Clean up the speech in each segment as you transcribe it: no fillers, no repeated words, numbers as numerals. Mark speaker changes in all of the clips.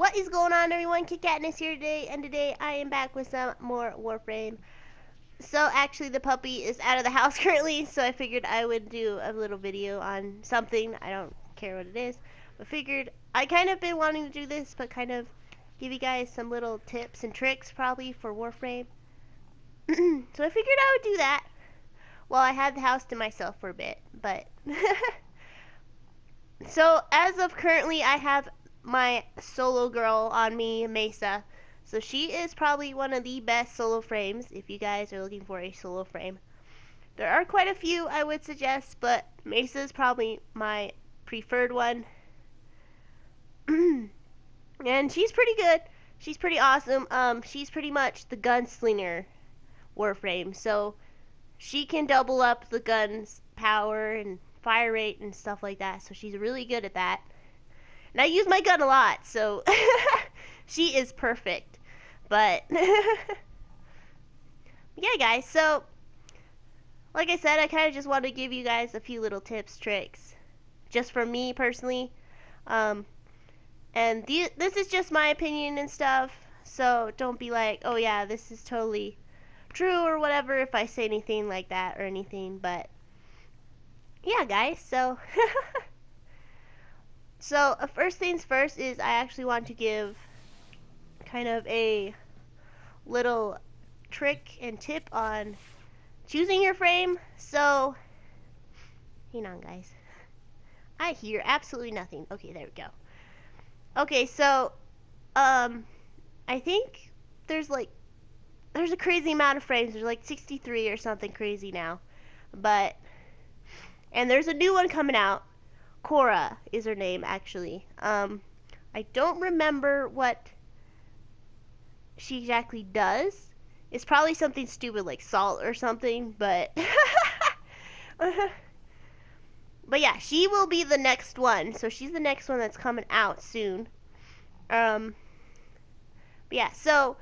Speaker 1: What is going on, everyone? Kit-Katniss here today, and today I am back with some more Warframe. So actually the puppy is out of the house currently, so I figured I would do a little video on something. I don't care what it is, but figured I kind of been wanting to do this, but kind of give you guys some little tips and tricks probably for Warframe. So I figured I would do that while I had the house to myself for a bit, but so as of currently I have my solo girl on me, Mesa. So she is probably one of the best solo frames if you guys are looking for a solo frame. There are quite a few I would suggest, but Mesa is probably my preferred one. And she's pretty good. She's pretty awesome. She's pretty much the gunslinger Warframe. So she can double up the gun's power and fire rate and stuff like that. So she's really good at that. And I use my gun a lot, so she is perfect. But yeah, guys, so like I said, I kind of just want to give you guys a few little tips, tricks, just for me personally. And this is just my opinion and stuff, so don't be like, oh yeah, this is totally true or whatever if I say anything like that or anything. But yeah, guys, so So, first things first is I actually want to give kind of a little trick and tip on choosing your frame. So, hang on, guys. I hear absolutely nothing. Okay, there we go. Okay, so, I think there's a crazy amount of frames. There's like 63 or something crazy now. And there's a new one coming out. Cora is her name, actually. I don't remember what she exactly does. It's probably something stupid like salt or something, but but yeah, she will be the next one. So she's the next one that's coming out soon. But yeah, so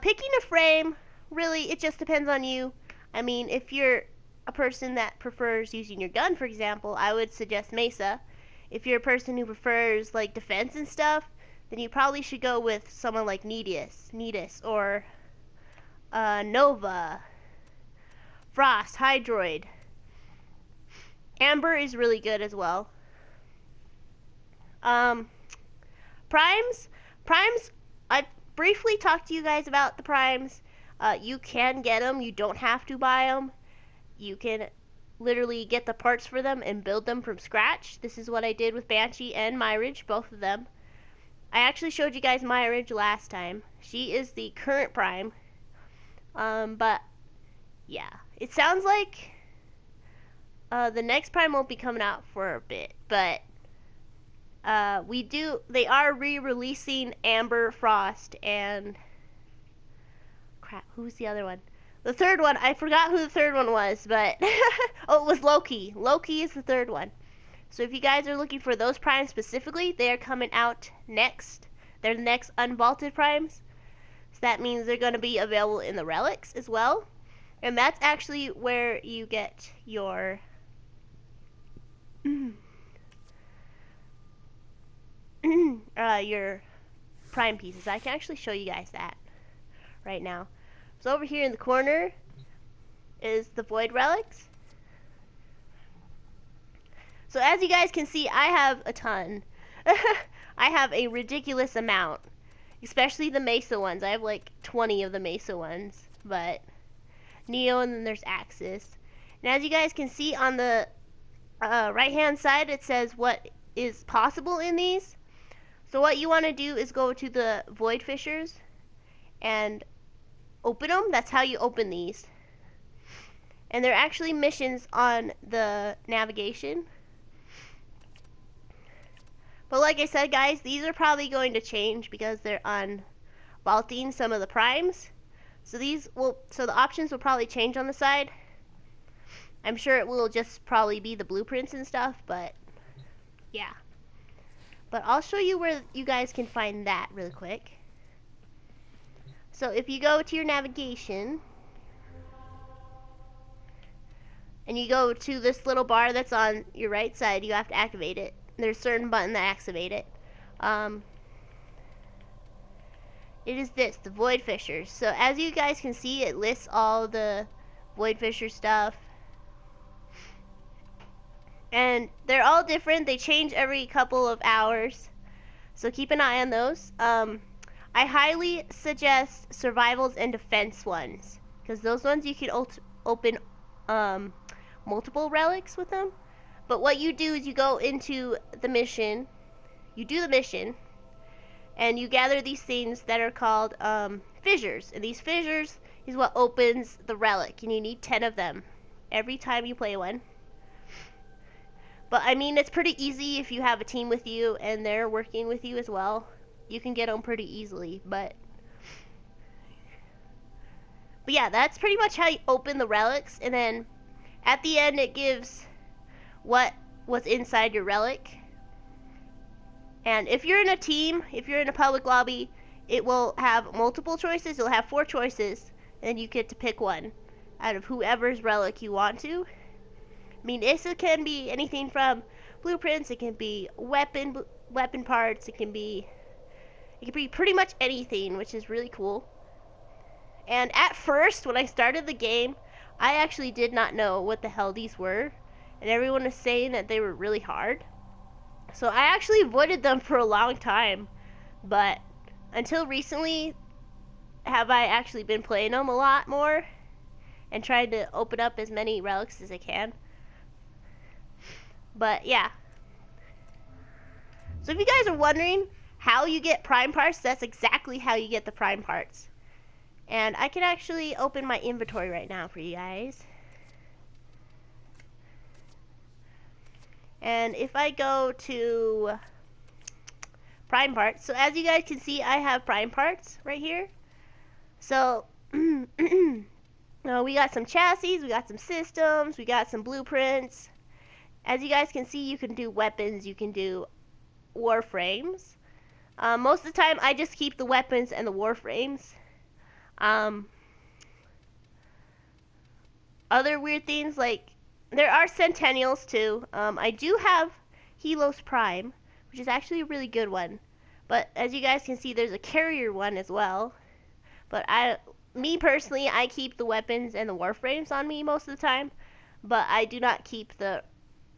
Speaker 1: picking a frame, really, it just depends on you. I mean, if you're a person that prefers using your gun, for example, I would suggest Mesa. If you're a person who prefers like defense and stuff, then you probably should go with someone like Nidus or Nova, Frost, Hydroid. Amber is really good as well. Primes, I briefly talked to you guys about the primes. You can get them. You don't have to buy them. You can literally get the parts for them and build them from scratch. This is what I did with Banshee and Myrage, both of them. I actually showed you guys Myrage last time. She is the current prime. But yeah, it sounds like the next prime won't be coming out for a bit, but they are re-releasing Amber, Frost, and crap, who's the other one? The third one, I forgot who the third one was, but oh, it was Loki. Loki is the third one. So if you guys are looking for those primes specifically, they are coming out next. They're the next unvaulted primes. So that means they're going to be available in the relics as well. And that's actually where you get your your prime pieces. I can actually show you guys that right now. So over here in the corner is the Void Relics. So as you guys can see, I have a ton. I have a ridiculous amount. Especially the Mesa ones. I have like 20 of the Mesa ones. But Neo, and then there's Axis. And as you guys can see on the right hand side, it says what is possible in these. So what you want to do is go to the Void Fissures and open them. That's how you open these. And they're actually missions on the navigation. But like I said, guys, these are probably going to change because they're unvaulting some of the primes. So the options will probably change on the side. I'm sure it will just probably be the blueprints and stuff, but yeah. But I'll show you where you guys can find that really quick. So if you go to your navigation and you go to this little bar that's on your right side, you have to activate it. There's a certain button that activate it. it is this, the Void Fishers. So as you guys can see, it lists all the Void Fisher stuff. And they're all different. They change every couple of hours. So keep an eye on those. I highly suggest survivals and defense ones, because those ones you can open multiple relics with them. But what you do is you go into the mission, you do the mission, and you gather these things that are called fissures. And these fissures is what opens the relic, and you need 10 of them every time you play one. But I mean, it's pretty easy if you have a team with you and they're working with you as well. You can get them pretty easily, but yeah, that's pretty much how you open the relics. And then at the end, it gives what was inside your relic. And if you're in a team, if you're in a public lobby, it will have multiple choices. It'll have 4 choices, and you get to pick one out of whoever's relic you want to. I mean, this can be anything from blueprints. It can be weapon parts. It can be pretty much anything, which is really cool. And at first, when I started the game, I actually did not know what the hell these were, and everyone was saying that they were really hard. So I actually avoided them for a long time, but until recently have I actually been playing them a lot more and trying to open up as many relics as I can. But yeah. So if you guys are wondering how you get prime parts, that's exactly how you get the prime parts. And I can actually open my inventory right now for you guys. And if I go to prime parts, so as you guys can see, I have prime parts right here. So we got some chassis, we got some systems, we got some blueprints. As you guys can see, you can do weapons, you can do Warframes. Most of the time, I just keep the weapons and the Warframes. Other weird things, like, there are Centennials too. I do have Helos Prime, which is actually a really good one. But as you guys can see, there's a carrier one as well. But me personally, I keep the weapons and the Warframes on me most of the time. But I do not keep the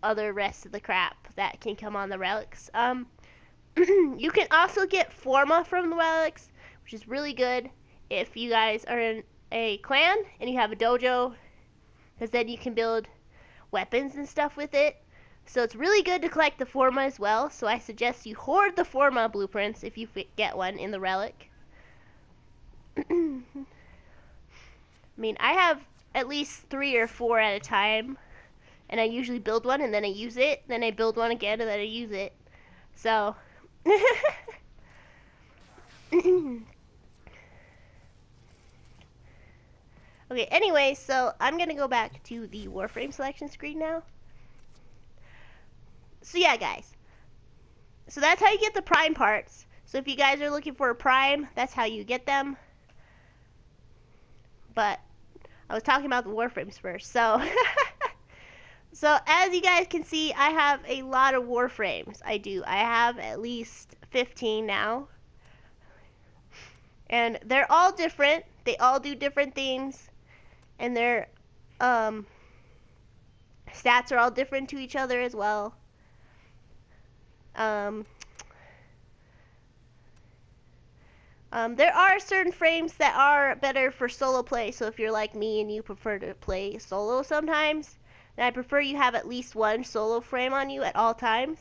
Speaker 1: other rest of the crap that can come on the relics. You can also get Forma from the relics, which is really good if you guys are in a clan and you have a dojo, because then you can build weapons and stuff with it. So it's really good to collect the Forma as well. So I suggest you hoard the Forma blueprints if you get one in the relic. I mean, I have at least 3 or 4 at a time, and I usually build one and then I use it, then I build one again and then I use it. So okay, anyway, so I'm gonna go back to the Warframe selection screen now. So yeah, guys, so that's how you get the prime parts. So if you guys are looking for a prime, that's how you get them. But I was talking about the Warframes first. So so as you guys can see, I have a lot of Warframes. I do. I have at least 15 now. And they're all different. They all do different things. And their stats are all different to each other as well. There are certain frames that are better for solo play. So if you're like me and you prefer to play solo sometimes, then I prefer you have at least one solo frame on you at all times.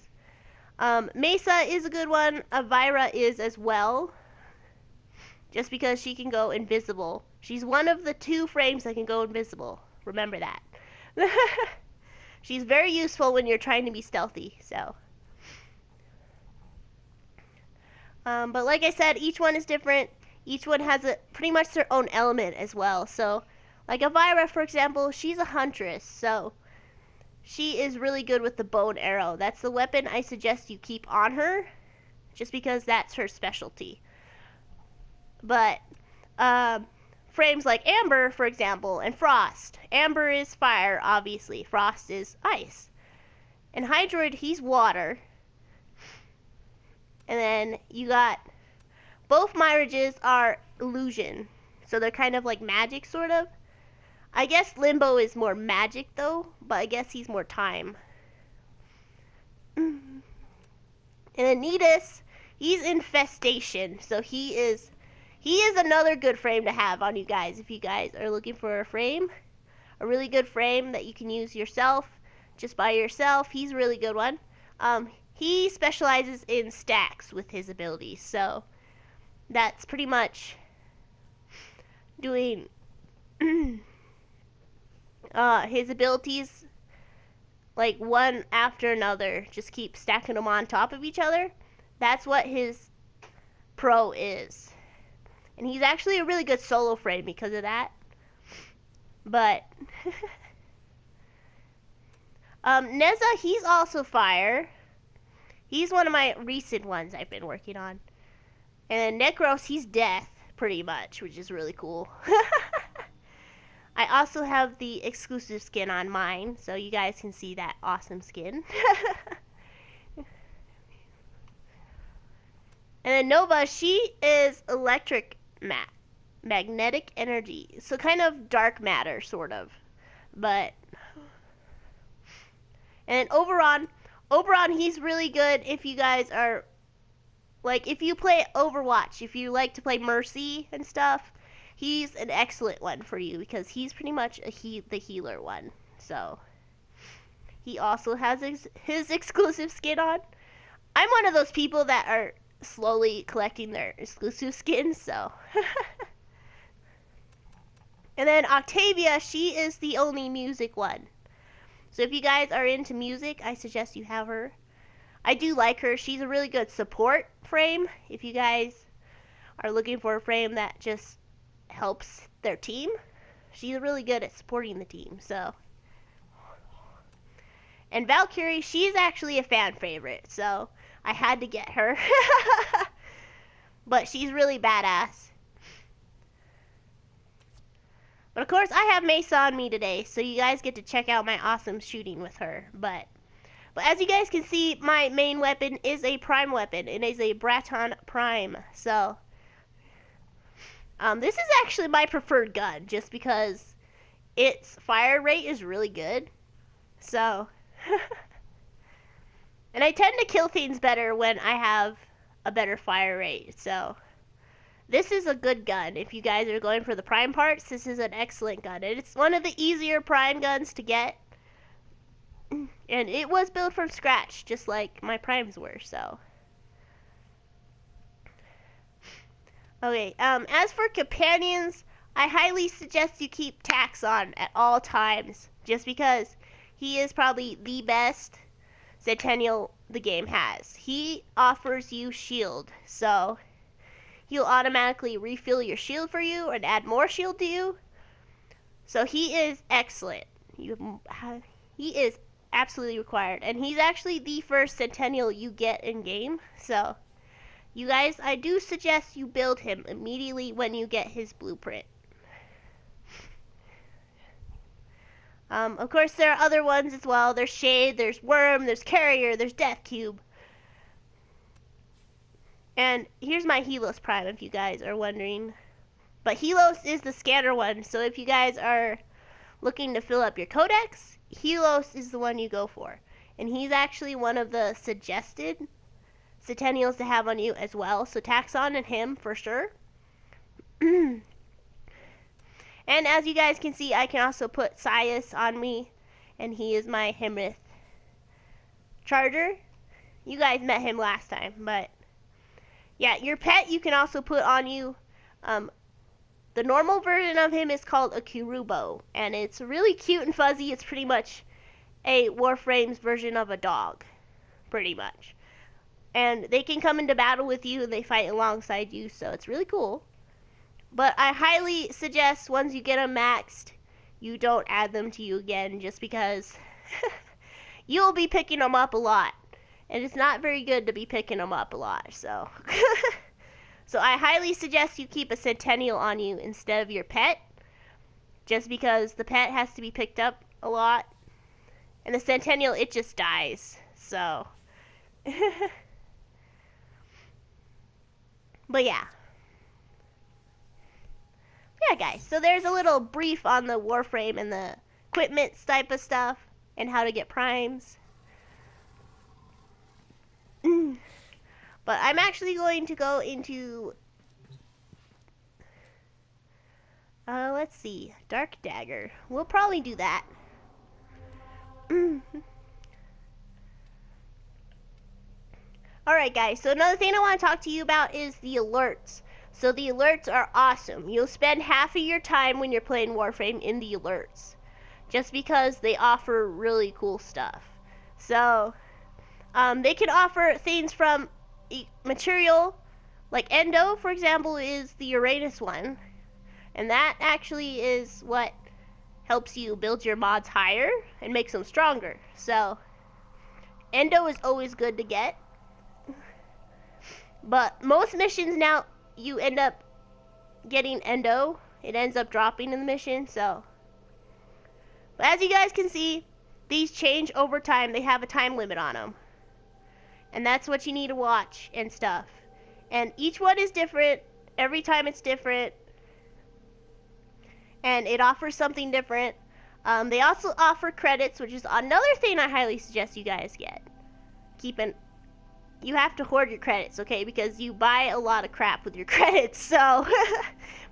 Speaker 1: Mesa is a good one. Elvira is as well, just because she can go invisible. She's one of the 2 frames that can go invisible. Remember that. She's very useful when you're trying to be stealthy. So, but like I said, each one is different. Each one has pretty much their own element as well. So, like Elvira, for example, she's a huntress. So she is really good with the bow and arrow. That's the weapon I suggest you keep on her, just because that's her specialty. But frames like Amber, for example, and Frost. Amber is fire, obviously. Frost is ice. And Hydroid, he's water. And then you got both Myrages are illusion. So they're kind of like magic, sort of. I guess Limbo is more magic, though. But I guess he's more time. And Anitas, he's infestation. So he is another good frame to have on you guys. If you guys are looking for a frame. A really good frame that you can use yourself. Just by yourself. He's a really good one. He specializes in stacks with his abilities. So that's pretty much doing his abilities like one after another. Just keep stacking them on top of each other. That's what his pro is. And he's actually a really good solo frame because of that. But Neza, he's also fire. He's one of my recent ones I've been working on. And Necros, he's death, pretty much, which is really cool. I also have the exclusive skin on mine, so you guys can see that awesome skin. And then Nova, she is electric magnetic energy. So kind of dark matter, sort of. But... And then Oberon, he's really good if you guys are... Like, if you play Overwatch, if you like to play Mercy and stuff, he's an excellent one for you because he's pretty much the healer one. So, he also has his exclusive skin on. I'm one of those people that are slowly collecting their exclusive skins, so. And then Octavia, she is the only music one. So if you guys are into music, I suggest you have her. I do like her. She's a really good support frame. If you guys are looking for a frame that just helps their team, she's really good at supporting the team. So, and Valkyrie, she's actually a fan favorite, so I had to get her. But she's really badass. But of course, I have Mesa on me today, so you guys get to check out my awesome shooting with her. But as you guys can see, my main weapon is a prime weapon. It is a Braton Prime. So, this is actually my preferred gun, just because its fire rate is really good. So, and I tend to kill things better when I have a better fire rate. So, this is a good gun. If you guys are going for the prime parts, this is an excellent gun. And it's one of the easier prime guns to get. And it was built from scratch, just like my primes were, so. Okay, as for companions, I highly suggest you keep Tax on at all times, just because he is probably the best Centennial the game has. He offers you shield, so he'll automatically refill your shield for you and add more shield to you. So he is excellent. He is absolutely required, and he's actually the first Centennial you get in game. So you guys, I do suggest you build him immediately when you get his blueprint. Of course there are other ones as well. There's Shade, there's Worm, there's Carrier, there's Death Cube. And here's my Helos Prime if you guys are wondering. But Helos is the scanner one, so if you guys are looking to fill up your codex, Helos is the one you go for. And he's actually one of the suggested Centennials to have on you as well. So tax on him for sure. And as you guys can see, I can also put Sias on me. And he is my Hemrith Charger. You guys met him last time, but yeah, your pet you can also put on you. The normal version of him is called a Kurubo, and it's really cute and fuzzy. It's pretty much a Warframes version of a dog, pretty much. And they can come into battle with you, and they fight alongside you, so it's really cool. But I highly suggest once you get them maxed, you don't add them to you again, just because you'll be picking them up a lot. And it's not very good to be picking them up a lot, so. So I highly suggest you keep a Centennial on you instead of your pet, just because the pet has to be picked up a lot, and the Centennial, it just dies, so. But yeah, yeah, guys, so there's a little brief on the Warframe and the equipment type of stuff and how to get primes. But I'm actually going to go into, let's see, Dark Dagger. We'll probably do that. Alright guys, so another thing I want to talk to you about is the alerts. So the alerts are awesome. You'll spend half of your time when you're playing Warframe in the alerts, just because they offer really cool stuff. So, they can offer things from material, like Endo, for example, is the Uranus one. And that actually is what helps you build your mods higher and makes them stronger. So, Endo is always good to get. But most missions now, you end up getting Endo. It ends up dropping in the mission, so. But as you guys can see, these change over time. They have a time limit on them. And that's what you need to watch and stuff. And each one is different. Every time it's different. And it offers something different. They also offer credits, which is another thing I highly suggest you guys get. You have to hoard your credits, okay? Because you buy a lot of crap with your credits, so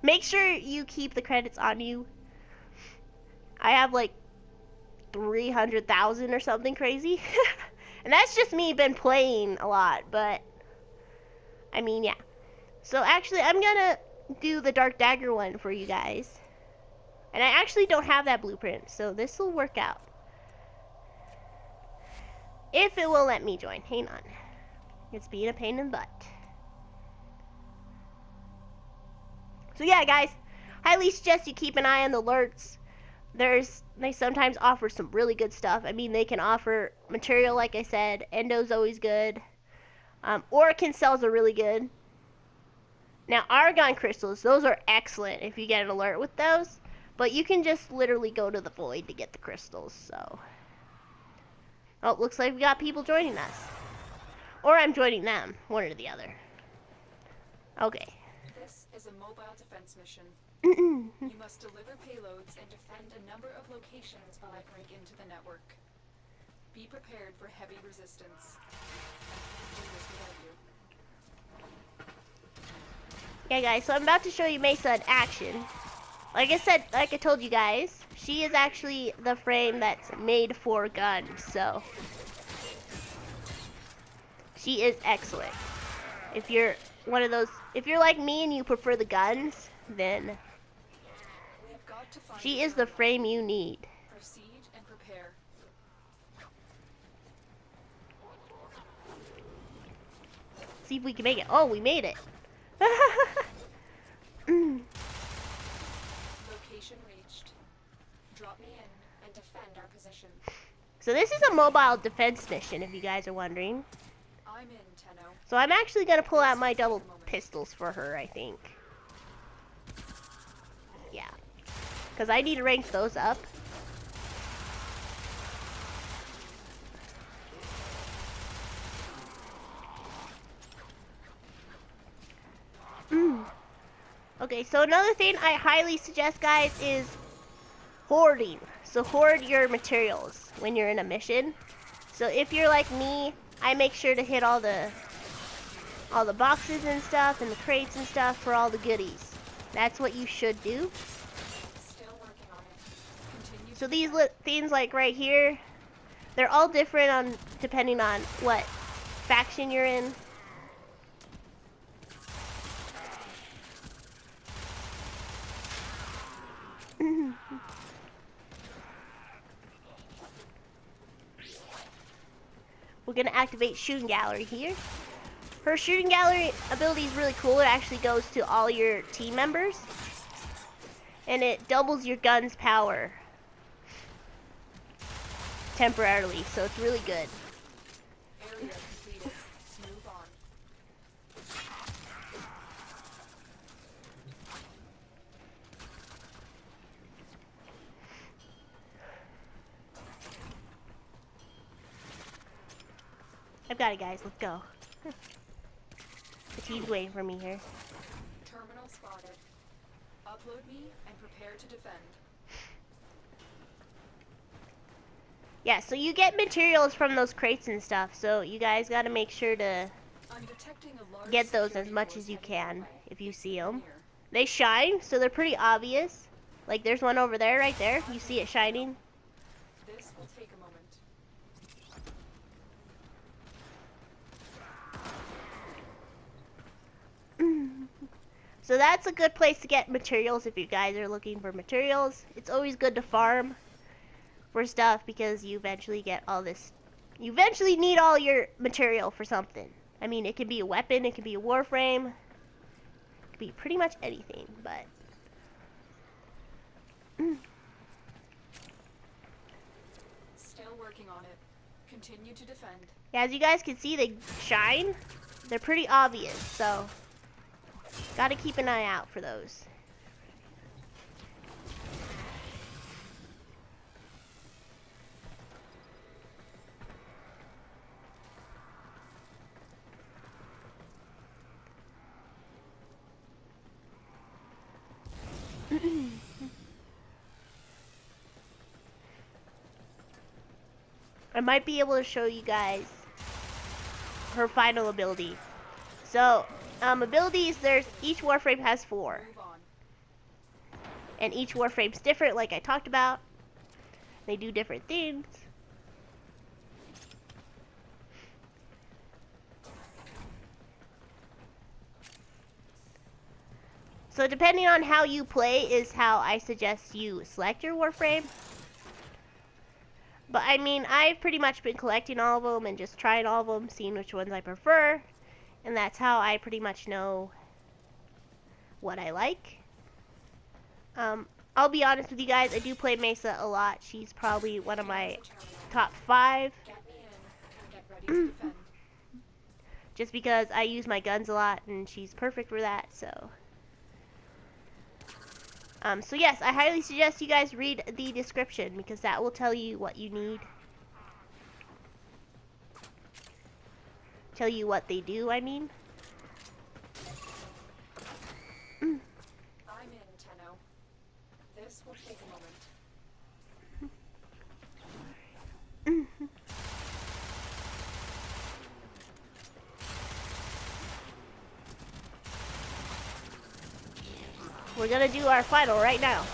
Speaker 1: make sure you keep the credits on you. I have like 300,000 or something crazy. And that's just me been playing a lot, but I mean, yeah. So actually, I'm gonna do the Dark Dagger one for you guys. And I actually don't have that blueprint, so this will work out. If it will let me join. Hang on. It's being a pain in the butt. So yeah, guys, highly suggest you keep an eye on the alerts. They sometimes offer some really good stuff. I mean, they can offer material, like I said. Endo's always good. Orokin cells are really good. Now, Argon crystals, those are excellent if you get an alert with those. But you can just literally go to the void to get the crystals, so. Oh, looks like we got people joining us. Or I'm joining them, one or the other. Okay.
Speaker 2: This is a mobile defense mission. You must deliver payloads and defend a number of locations while I break into the network. Be prepared for heavy resistance. I can't do this without you.
Speaker 1: Yeah, guys, so I'm about to show you Mesa in action. Like I told you guys, she is actually the frame that's made for guns, so. She is excellent. If you're one of those, if you're like me and you prefer the guns, then she is the frame you need.
Speaker 2: Proceed and prepare.
Speaker 1: See if we can make it. Oh, we made it.
Speaker 2: Location reached. Drop me in and defend our position.
Speaker 1: So this is a mobile defense mission, if you guys are wondering.
Speaker 2: I'm in, Tenno.
Speaker 1: So I'm actually gonna pull out my double pistols for her, I think. Yeah. Because I need to rank those up. Okay, so another thing I highly suggest, guys, is hoarding. So hoard your materials when you're in a mission. So if you're like me, I make sure to hit all the boxes and stuff and the crates and stuff for all the goodies. That's what you should do.
Speaker 2: Still working on it. Continue.
Speaker 1: So these things like right here, they're all different depending on what faction you're in. We're gonna activate shooting gallery here. Her shooting gallery ability is really cool. It actually goes to all your team members. And it doubles your gun's power temporarily, so it's really good.
Speaker 2: Area completed. Move on.
Speaker 1: I've got it, guys. Let's go. The team's waiting for me here.
Speaker 2: Terminal spotted. Upload me and prepare to defend.
Speaker 1: Yeah, so you get materials from those crates and stuff, so you guys got to make sure to
Speaker 2: I'm detecting a large
Speaker 1: get those as
Speaker 2: security
Speaker 1: much
Speaker 2: force
Speaker 1: as you
Speaker 2: heading our
Speaker 1: can
Speaker 2: way.
Speaker 1: if you
Speaker 2: It's
Speaker 1: see them.
Speaker 2: near.
Speaker 1: They shine, so they're pretty obvious. Like there's one over there, right there. You see it shining?
Speaker 2: This will take a moment.
Speaker 1: So that's a good place to get materials if you guys are looking for materials. It's always good to farm for stuff because you eventually get all this. You eventually need all your material for something. I mean, it can be a weapon, it can be a warframe, it could be pretty much anything, but.
Speaker 2: Still working on it. Continue to defend.
Speaker 1: Yeah, as you guys can see, they shine. They're pretty obvious, so gotta keep an eye out for those. I might be able to show you guys her final ability. So, abilities, each Warframe has 4.
Speaker 2: Move on.
Speaker 1: And each Warframe's different, like I talked about. They do different things. So depending on how you play is how I suggest you select your Warframe. But I mean, I've pretty much been collecting all of them and just trying all of them, seeing which ones I prefer. And that's how I pretty much know what I like. I'll be honest with you guys, I do play Mesa a lot. She's probably one of my top 5.
Speaker 2: Get me in and get ready to defend.
Speaker 1: Just because I use my guns a lot and she's perfect for that, so. So yes, I highly suggest you guys read the description because that will tell you what you need. Tell you what they do, I mean.
Speaker 2: I'm in, Tenno. This will take a moment.
Speaker 1: We're gonna do our final right now.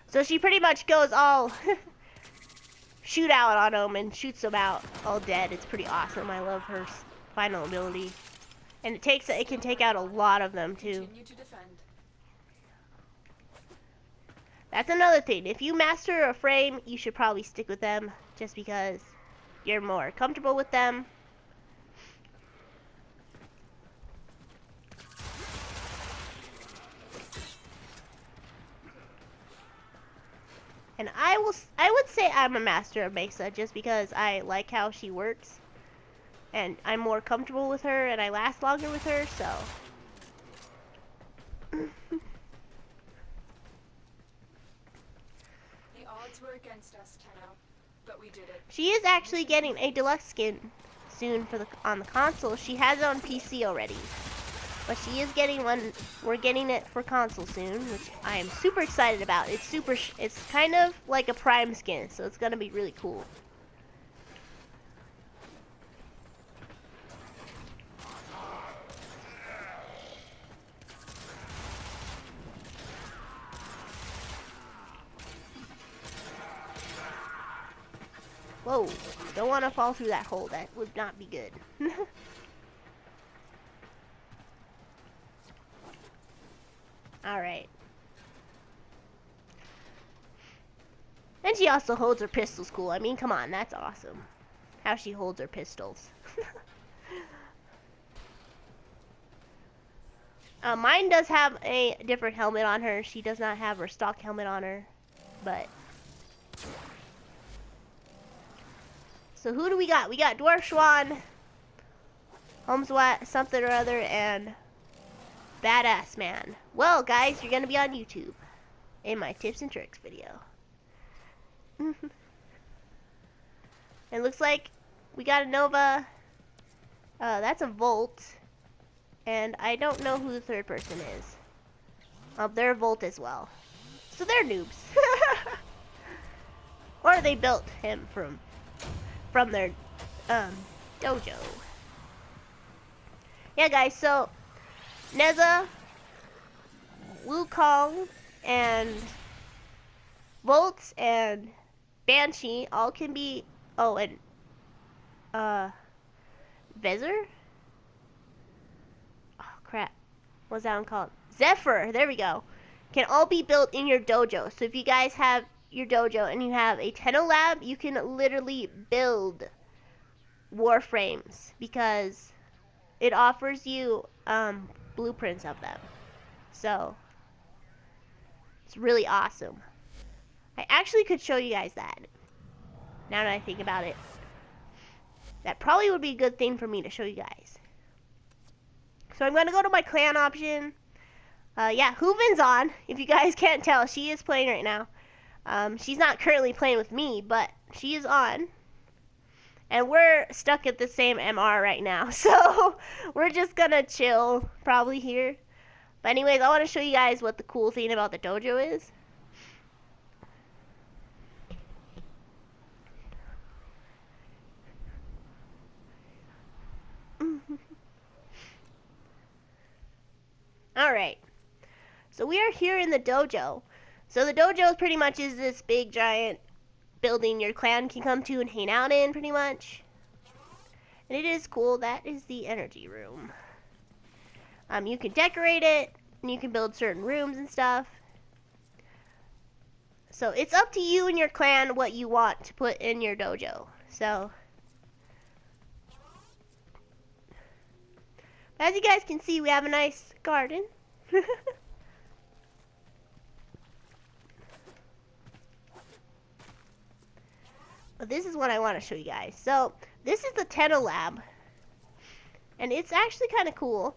Speaker 1: So she pretty much goes all shoot out on them and shoots them out all dead. It's pretty awesome. I love her final ability. And it can take out a lot of them too.
Speaker 2: Continue to defend.
Speaker 1: That's another thing. If you master a frame, you should probably stick with them just because you're more comfortable with them. And I would say I'm a master of Mesa just because I like how she works. And I'm more comfortable with her and I last longer with her, so.
Speaker 2: The odds were against us, Tenno, but we did it.
Speaker 1: She is actually getting a deluxe skin soon on the console. She has it on PC already. But she is getting one. We're getting it for console soon, which I am super excited about. It's kind of like a Prime skin, so it's gonna be really cool. Whoa, don't want to fall through that hole. That would not be good. Alright. And she also holds her pistols cool. I mean, come on, that's awesome. How she holds her pistols. Mine does have a different helmet on her. She does not have her stock helmet on her. But... So who do we got? We got Dwarf Schwan, Homeswat, something or other, and Badass Man. Well, guys, you're going to be on YouTube in my tips and tricks video. It looks like we got a Nova. That's a Volt. And I don't know who the third person is. Oh, they're a Volt as well. So they're noobs. Or they built him from their dojo. Yeah, guys, so Neza, Wukong, and Volts and Banshee all can be. Oh, and Vezir? Oh crap. What's that one called? Zephyr, there we go. Can all be built in your dojo. So if you guys have your dojo and you have a Tenno Lab, you can literally build Warframes because it offers you blueprints of them. So it's really awesome. I actually could show you guys that. Now that I think about it. That probably would be a good thing for me to show you guys. So I'm going to go to my clan option. Yeah, Hooven's on. If you guys can't tell, she is playing right now. She's not currently playing with me, but she is on. And we're stuck at the same MR right now. So we're just going to chill probably here. But anyways, I want to show you guys what the cool thing about the dojo is. Alright. So we are here in the dojo. So the dojo pretty much is this big giant building your clan can come to and hang out in pretty much. And it is cool. That is the energy room. You can decorate it and you can build certain rooms and stuff. So it's up to you and your clan what you want to put in your dojo. So as you guys can see, we have a nice garden. But this is what I want to show you guys. So this is the Tenno Lab. And it's actually kind of cool.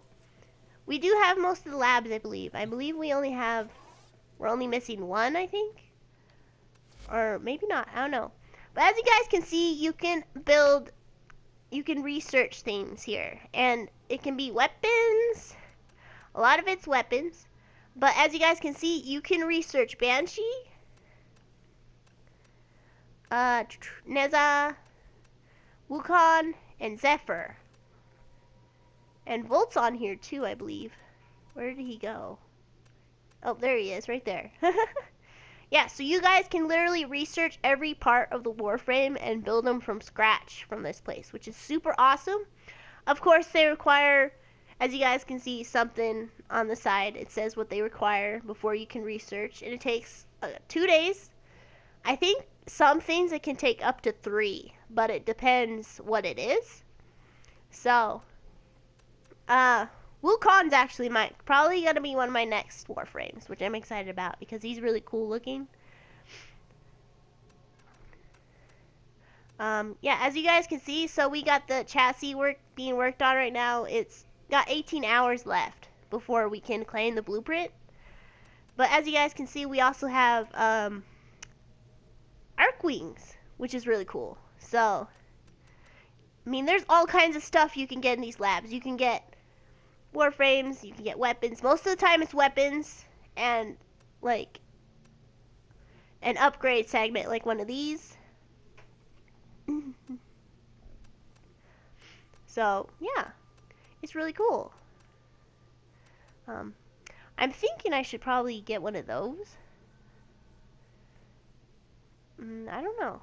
Speaker 1: We do have most of the labs, I believe. I believe we're only missing one, I think. Or maybe not, I don't know. But as you guys can see, you can research things here. And it can be weapons. A lot of it's weapons. But as you guys can see, you can research Banshee, Neza, Wukong, and Zephyr. And Volt's on here too, I believe. Where did he go? Oh, there he is, right there. Yeah, so you guys can literally research every part of the Warframe and build them from scratch from this place, which is super awesome. Of course, they require, as you guys can see, something on the side. It says what they require before you can research, and it takes 2 days. I think some things it can take up to 3, but it depends what it is. So, Wukong's actually probably gonna be one of my next Warframes, which I'm excited about because he's really cool looking. Yeah, as you guys can see, so we got the chassis being worked on right now. It's got 18 hours left before we can claim the blueprint. But as you guys can see, we also have arc wings, which is really cool. So, I mean, there's all kinds of stuff you can get in these labs. You can get Warframes, you can get weapons. Most of the time it's weapons and like an upgrade segment like one of these. So yeah, it's really cool. I'm thinking I should probably get one of those. I don't know.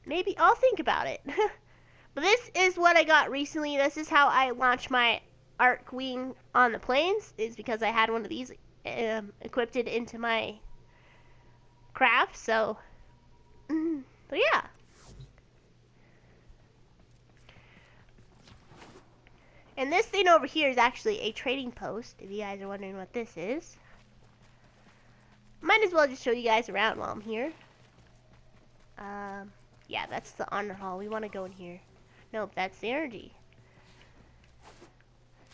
Speaker 1: Maybe I'll think about it. But this is what I got recently. This is how I launched my arc wing on the planes, is because I had one of these equipped into my craft. So yeah. And this thing over here is actually a trading post, if you guys are wondering what this is. Might as well just show you guys around while I'm here. Yeah, that's the honor hall. We want to go in here. Nope, that's the energy.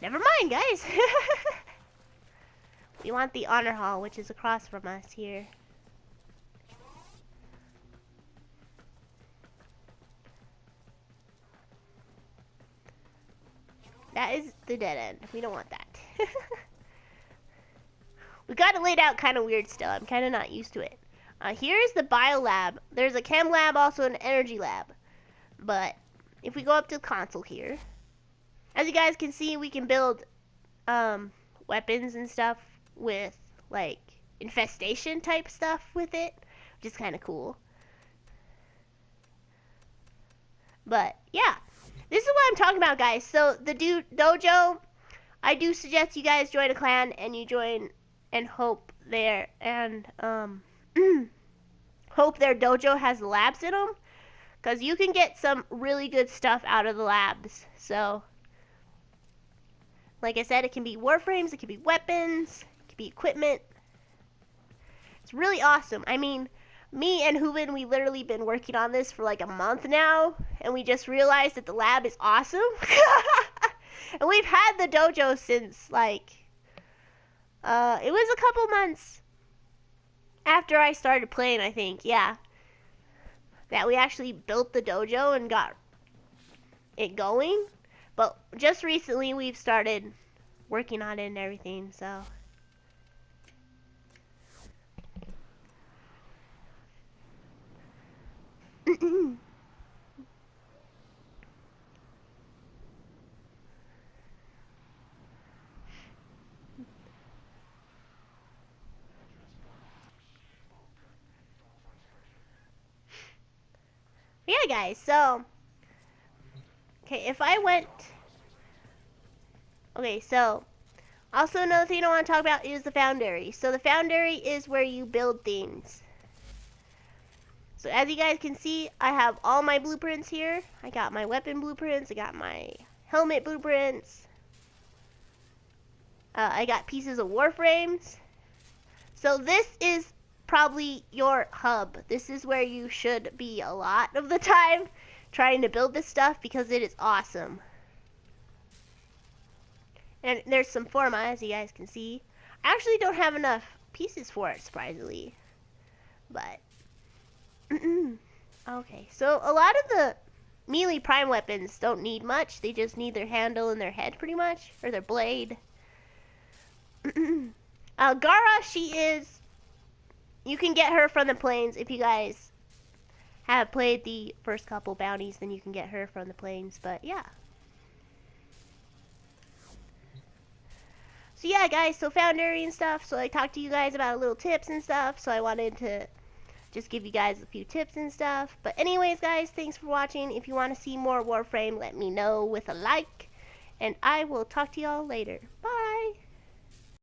Speaker 1: Never mind, guys. We want the honor hall, which is across from us here. That is the dead end. We don't want that. We got it laid out kind of weird still. I'm kind of not used to it. Here's the bio lab. There's a chem lab, also an energy lab. But if we go up to the console here, as you guys can see, we can build weapons and stuff with like infestation type stuff with it, which is kind of cool. But yeah, this is what I'm talking about, guys. So the dojo, I do suggest you guys join a clan and you join and hope their hope their dojo has labs in them, because you can get some really good stuff out of the labs. So like I said, it can be Warframes, it can be weapons, it can be equipment. It's really awesome. I mean, me and Hubin, we literally been working on this for like a month now, and we just realized that the lab is awesome. And we've had the dojo since like, it was a couple months after I started playing, I think, yeah, that we actually built the dojo and got it going. But just recently we've started working on it and everything, so. Yeah, guys, so, okay, if I went, okay, so, also another thing I want to talk about is the foundry. So the foundry is where you build things. So as you guys can see, I have all my blueprints here. I got my weapon blueprints, I got my helmet blueprints, I got pieces of Warframes. So this is probably your hub. This is where you should be a lot of the time trying to build this stuff, because it is awesome. And there's some forma, as you guys can see. I actually don't have enough pieces for it, surprisingly. But okay, so a lot of the melee prime weapons don't need much. They just need their handle and their head, pretty much, or their blade. Gara, she is, you can get her from the plains. If you guys have played the first couple bounties, then you can get her from the plains. But yeah. So yeah, guys, so foundry and stuff. So I talked to you guys about little tips and stuff. So I wanted to just give you guys a few tips and stuff. But anyways, guys, thanks for watching. If you want to see more Warframe, let me know with a like. And I will talk to y'all later. Bye.